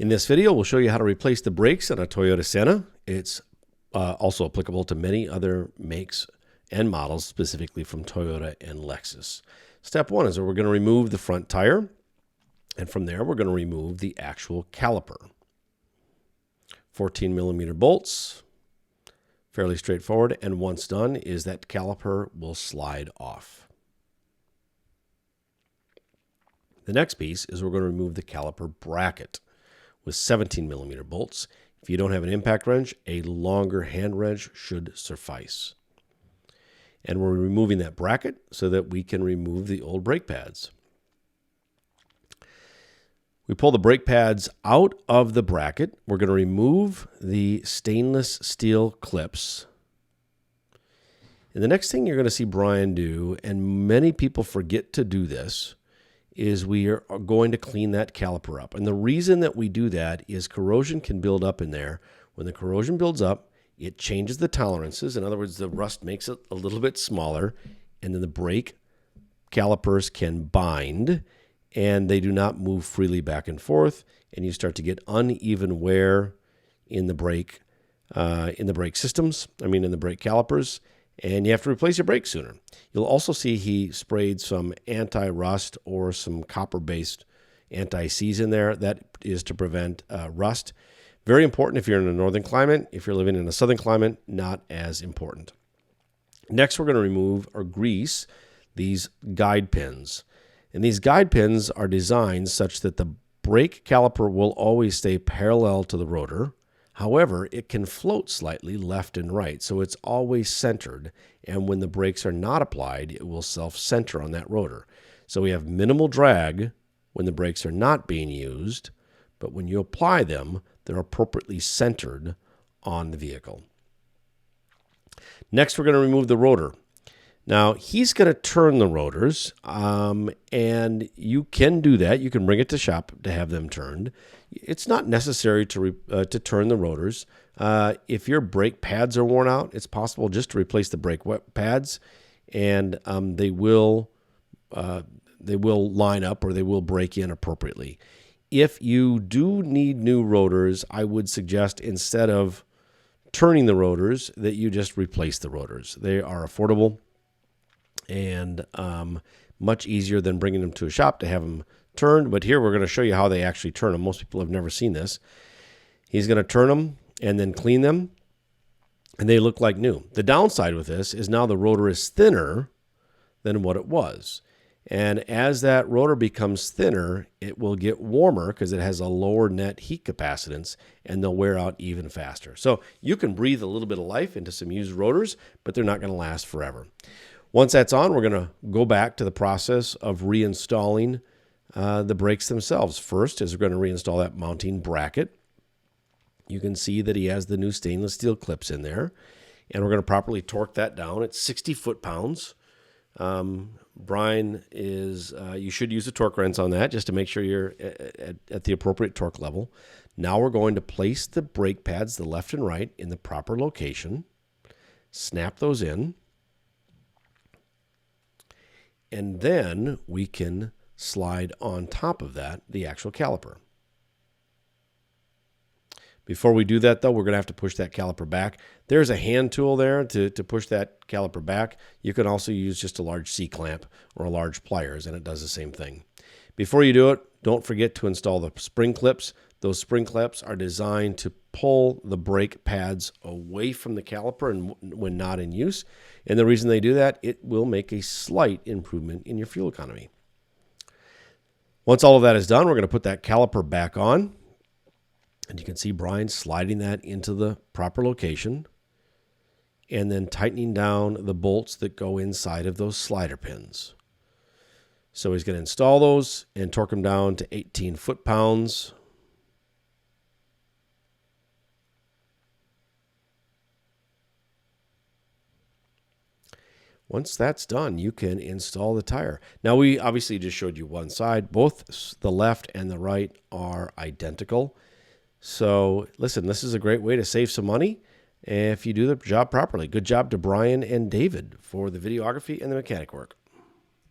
In this video, we'll show you how to replace the brakes on a Toyota Sienna. It's also applicable to many other makes and models, specifically from Toyota and Lexus. Step one is that we're going to remove the front tire, and from there, we're going to remove the actual caliper. 14 millimeter bolts, fairly straightforward, and once done is that caliper will slide off. The next piece is we're going to remove the caliper bracket with 17 millimeter bolts. If you don't have an impact wrench, a longer hand wrench should suffice. And we're removing that bracket so that we can remove the old brake pads. We pull the brake pads out of the bracket. We're going to remove the stainless steel clips. And the next thing you're going to see Brian do, and many people forget to do this, is we are going to clean that caliper up. And the reason that we do that is corrosion can build up in there. When the corrosion builds up, it changes the tolerances. In other words, the rust makes it a little bit smaller, and then the brake calipers can bind, and they do not move freely back and forth, and you start to get uneven wear in the brake systems, in the brake calipers, and you have to replace your brakes sooner. You'll also see he sprayed some anti-rust or some copper-based anti-seize in there. That is to prevent rust. Very important if you're in a northern climate. If you're living in a southern climate, not as important. Next, we're going to remove or grease these guide pins. And these guide pins are designed such that the brake caliper will always stay parallel to the rotor. However, it can float slightly left and right, so it's always centered. And when the brakes are not applied, it will self-center on that rotor. So we have minimal drag when the brakes are not being used, but when you apply them, they're appropriately centered on the vehicle. Next, we're going to remove the rotor. Now, he's going to turn the rotors, and you can do that. You can bring it to shop to have them turned. It's not necessary to turn the rotors. If your brake pads are worn out, it's possible just to replace the brake pads, and they will line up or they will break in appropriately. If you do need new rotors, I would suggest instead of turning the rotors that you just replace the rotors. They are affordable and much easier than bringing them to a shop to have them turned. But here we're going to show you how they actually turn them. Most people have never seen this. He's going to turn them and then clean them, and they look like new. The downside with this is now the rotor is thinner than what it was. And as that rotor becomes thinner, it will get warmer because it has a lower net heat capacitance, and they'll wear out even faster. So you can breathe a little bit of life into some used rotors, but they're not going to last forever. Once that's on, we're going to go back to the process of reinstalling the brakes themselves. First is we're going to reinstall that mounting bracket. You can see that he has the new stainless steel clips in there, and we're going to properly torque that down. It's 60 foot-pounds. Brian you should use a torque wrench on that just to make sure you're at the appropriate torque level. Now we're going to place the brake pads, the left and right, in the proper location, snap those in, and then we can slide on top of that the actual caliper. Before we do that, though, we're going to have to push that caliper back. There's a hand tool there to push that caliper back. You can also use just a large C-clamp or a large pliers, and it does the same thing. Before you do it, don't forget to install the spring clips. Those spring clips are designed to pull the brake pads away from the caliper and when not in use. And the reason they do that, it will make a slight improvement in your fuel economy. Once all of that is done, we're going to put that caliper back on. And you can see Brian sliding that into the proper location and then tightening down the bolts that go inside of those slider pins. So he's going to install those and torque them down to 18 foot-pounds. Once that's done, you can install the tire. Now, we obviously just showed you one side. Both the left and the right are identical. So, listen, this is a great way to save some money if you do the job properly. Good job to Brian and David for the videography and the mechanic work.